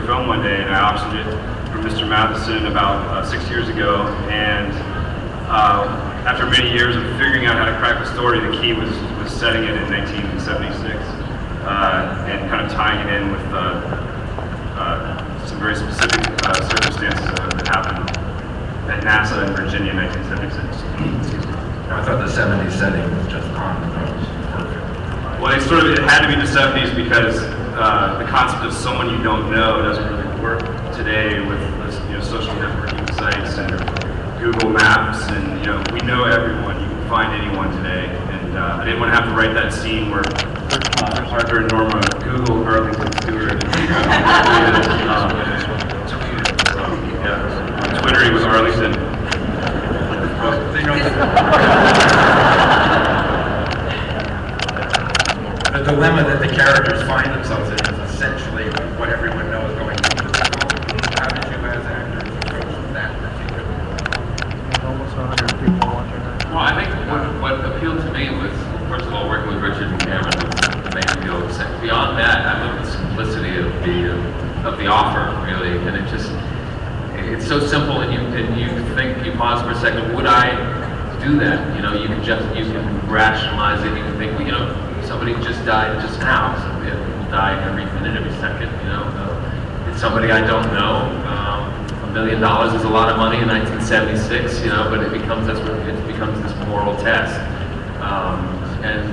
film one day, and I optioned it from Mr. Matheson about 6 years ago. And after many years of figuring out how to crack the story, the key was setting it in 1976 and kind of tying it in with some very specific circumstances that happened at NASA in Virginia in 1976. I thought the 70s setting was just on the nose. Perfect. Well, it had to be the 70s because the concept of someone you don't know doesn't really work today with social networking sites and Google Maps, and we know everyone. You can find anyone today, and I didn't want to have to write that scene where Arthur and Norma Google Arlington Stewart. Twittery with Arlington. The dilemma that the characters find themselves in is essentially what everyone knows going into the film. How did you as actors approach that particular? Almost 100 people watching that. Well, I think what appealed to me was, first of all, working with Richard and Cameron made me feel upset. Beyond that, I love the simplicity of the offer, really, and it's so simple, and you think, you pause for a second, would I do that? You can rationalize it, you can think, somebody just died just now, so people die every minute, every second, it's somebody I don't know. $1 million is a lot of money in 1976, but it becomes this moral test. And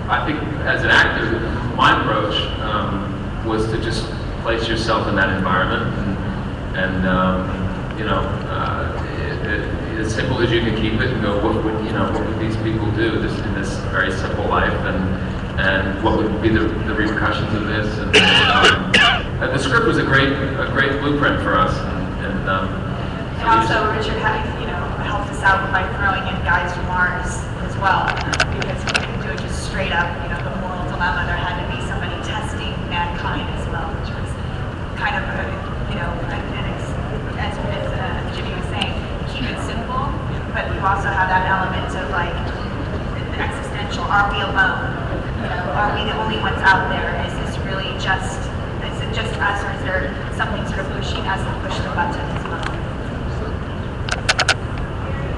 I think as an actor, my approach was to just place yourself in that environment, and as simple as you can keep it, and go, what would these people do in this very simple life, and what would be the repercussions of this? And the script was a great blueprint for us. And also, Richard helped us out by throwing in Guys from Mars as well, because we couldn't do it just straight up, the moral dilemma. There had to be somebody testing mankind as well, which was kind of as Jimmy was saying, keep it simple, but you also have that element of like the existential. Are we alone? Are we the only ones out there? Is it just us, or is there something sort of pushing us to push the button as well?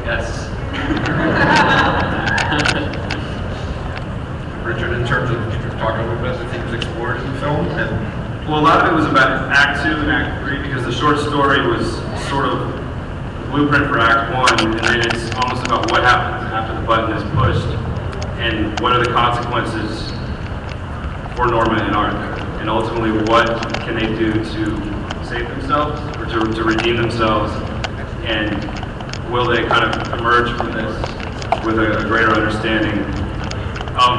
yes. Richard, in terms of talking about best themes explored in the film, Well, a lot of it was about Act 2 and Act 3 because the short story was sort of blueprint for Act 1, and then it's almost about what happens after the button is pushed and what are the consequences for Norma and Arthur, and ultimately what can they do to save themselves or to redeem themselves, and will they kind of emerge from this with a greater understanding of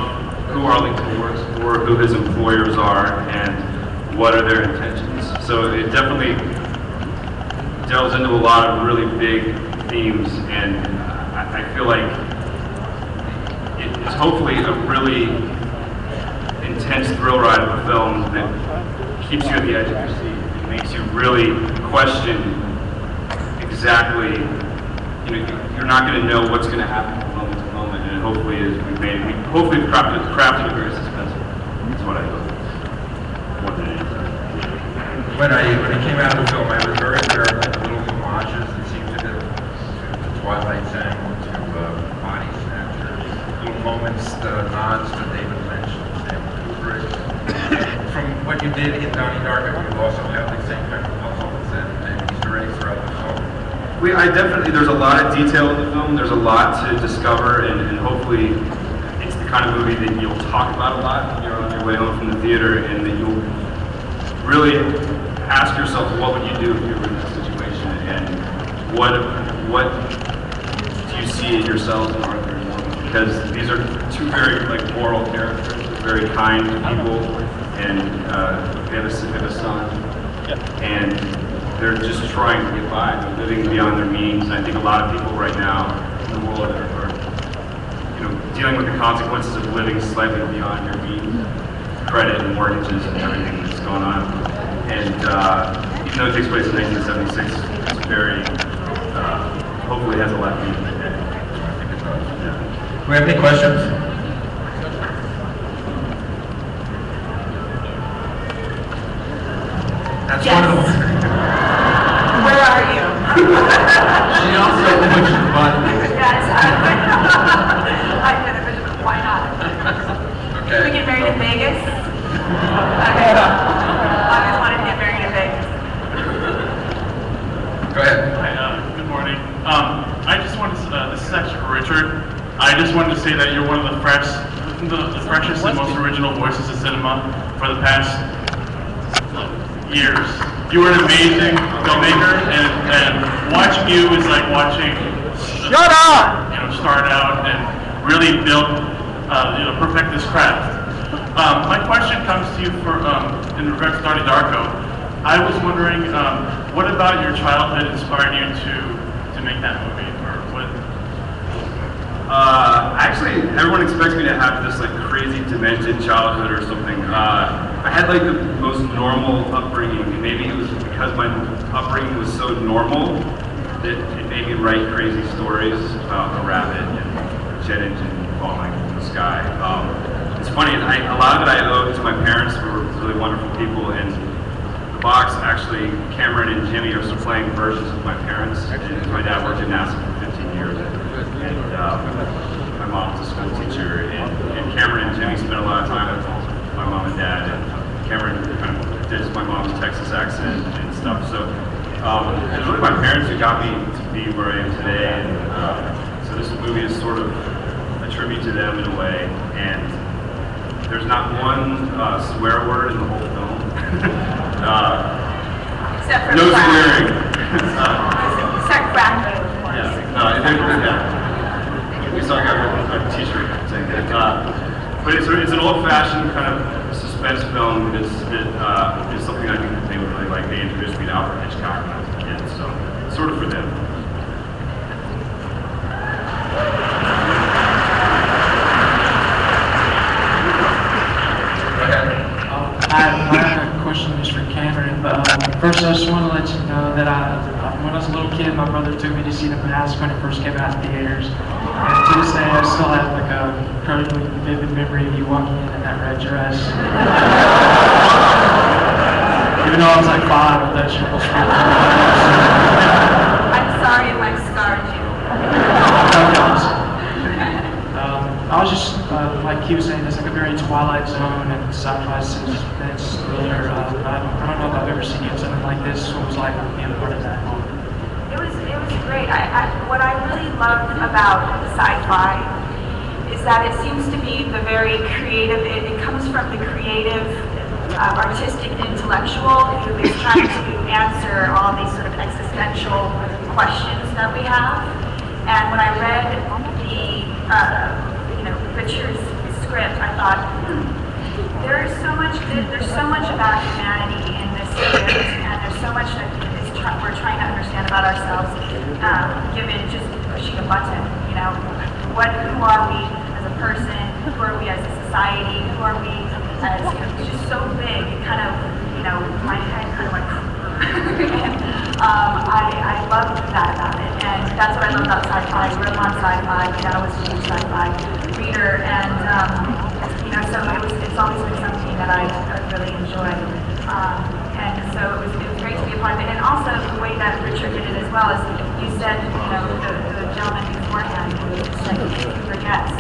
who Arlington works for, who his employers are, and what are their intentions. So it definitely delves into a lot of really big themes, and I feel like it's hopefully a really intense thrill ride of a film that keeps you at the edge of your seat. It makes you really question exactly, you're not going to know what's going to happen from moment to moment, and hopefully we've crafted it very suspenseful. That's what I hope. More than anything. when I came out of the film, I was very aware of the little homages that seemed to the Twilight Zone, to Body Snatchers, little moments, nods to David Lynch and Stanley Kubrick. From what you did in Donnie Darko, you also have the same kind of puzzles and Easter eggs throughout the film. There's a lot of detail in the film. There's a lot to discover, and hopefully it's the kind of movie that you'll talk about a lot when you're on your way home from the theater, and that you'll really ask yourself, what would you do if you were in this situation, and what do you see in yourselves in Arthur and Norma? Because these are two very moral characters, very kind people, and they have a son, and they're just trying to get by. They're living beyond their means, and I think a lot of people right now in the world are dealing with the consequences of living slightly beyond your means, credit and mortgages and everything that's going on. And even though it takes place in 1976, it's very, hopefully has a lot of meaning today. I think it does. Yeah. Do we have any questions? That's Yes. one of them. Where are you? She also pushed the button. Yes. I could have been, why not? Can we Okay. get married in Vegas? Okay. I just wanted to get married in Vegas. Go ahead. Hi, good morning. I just wanted to, this is actually for Richard. I just wanted to say that you're one of the freshest and most original voices of cinema for the past years. You were an amazing filmmaker, and watching you is like watching Shut up! start out and really build, perfect this craft. My question comes to you in regards to Donnie Darko. I was wondering, what about your childhood inspired you to make that movie, or what? Actually, everyone expects me to have this like crazy demented childhood or something. I had like the most normal upbringing, and maybe it was because my upbringing was so normal that it made me write crazy stories about a rabbit and a jet engine falling from the sky. It's funny, a lot of it I owe to my parents, who were really wonderful people, and the box actually, Cameron and Jimmy are still playing versions of my parents. And my dad worked in NASA for 15 years, and my mom's a school teacher, and Cameron and Jimmy spent a lot of time with my mom and dad, and Cameron kind of did my mom's Texas accent and stuff. So it's really my parents who got me to be where I am today, and so this movie is sort of a tribute to them in a way, and there's not one swear word in the whole film. Except for No crack. swearing. Except cracking, of course. Yeah. We saw a t-shirt saying that. But it's an old-fashioned kind of suspense film that is something I think that they would really like. They introduced me to Alfred Hitchcock when I was a kid, so it's sort of for them. Go ahead. My question is for Cameron, but first I just want to let you know that when I was a little kid, my brother took me to see The Mask when it first came out in theaters. And to this day, I still have like a incredibly vivid memory of you walking in that red dress. Even though I was like 5 with that triple screen. I'm sorry if I scarred you. I was just, like he was saying, it's like a very Twilight Zone and sci-fi suspense thriller. I don't know if I've ever seen something like this. What was it like being a part of that? It was great. What I really loved about sci-fi is that it seems to be the very creative, it comes from the creative, artistic intellectual who is trying to answer all these sort of existential questions that we have. And when I read the Richard's script, I thought, there's so much about humanity in this script, and there's so much that we're trying to understand about ourselves, given just pushing a button. Who are we as a person? Who are we as a society? Who are we as, it's just so big, it kind of, my head kind of went, I loved that about it, and that's what I love about sci-fi. I grew up on sci-fi, I was a huge sci-fi reader, and so it's always been something that I really enjoy. And so it was great to be a part of it. And also the way that Richard did it as well is you said, the gentleman beforehand who said he forgets.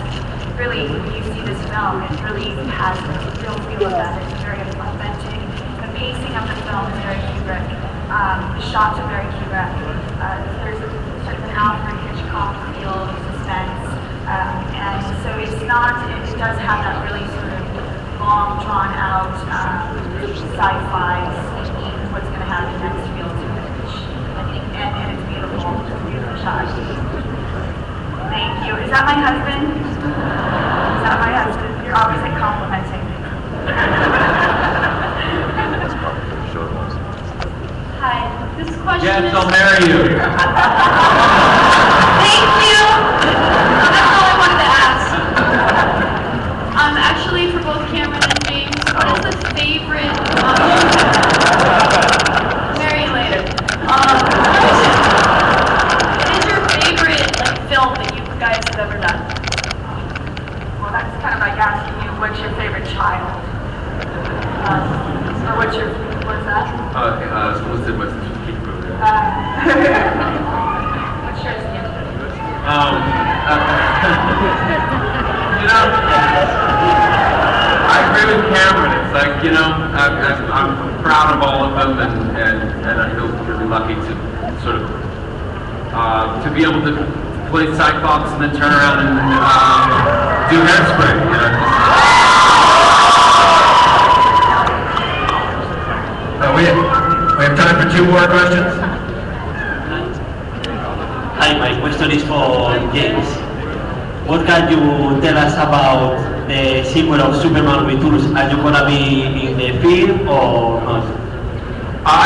Really, when you see this film, it really has a real feel of that. It's very authentic. The pacing of the film is very Kubrick. The shots are very Kubrick. There's sort of an Alfred Hitchcock feel of suspense. And so it does have that really sort of long, drawn out sci-fi what's going to happen next feel to it. And it's beautiful. It's a beautiful shot. Thank you. Is that my husband? Is that my husband? You're always like complimenting me. Hi, this question Yes, is... I'll marry you. Thank you! That's all I wanted to ask. Actually, for both Cameron and James, what is the favorite... marry you later. What is your favorite film that you guys have ever done? Well, that's kind of like asking you, what's your favorite child? Or what's that? was it? What's just keep moving? What's yours, Ian? You know, I agree with Cameron. It's like, you know, I'm proud of all of them, and I feel really lucky to sort of to be able to play Cyclops and then turn around and do Hairspray. You know, We have time for 2 more questions. Hi, my question is for James. What can you tell us about the sequel of Superman Returns? Are you gonna be in the film or not?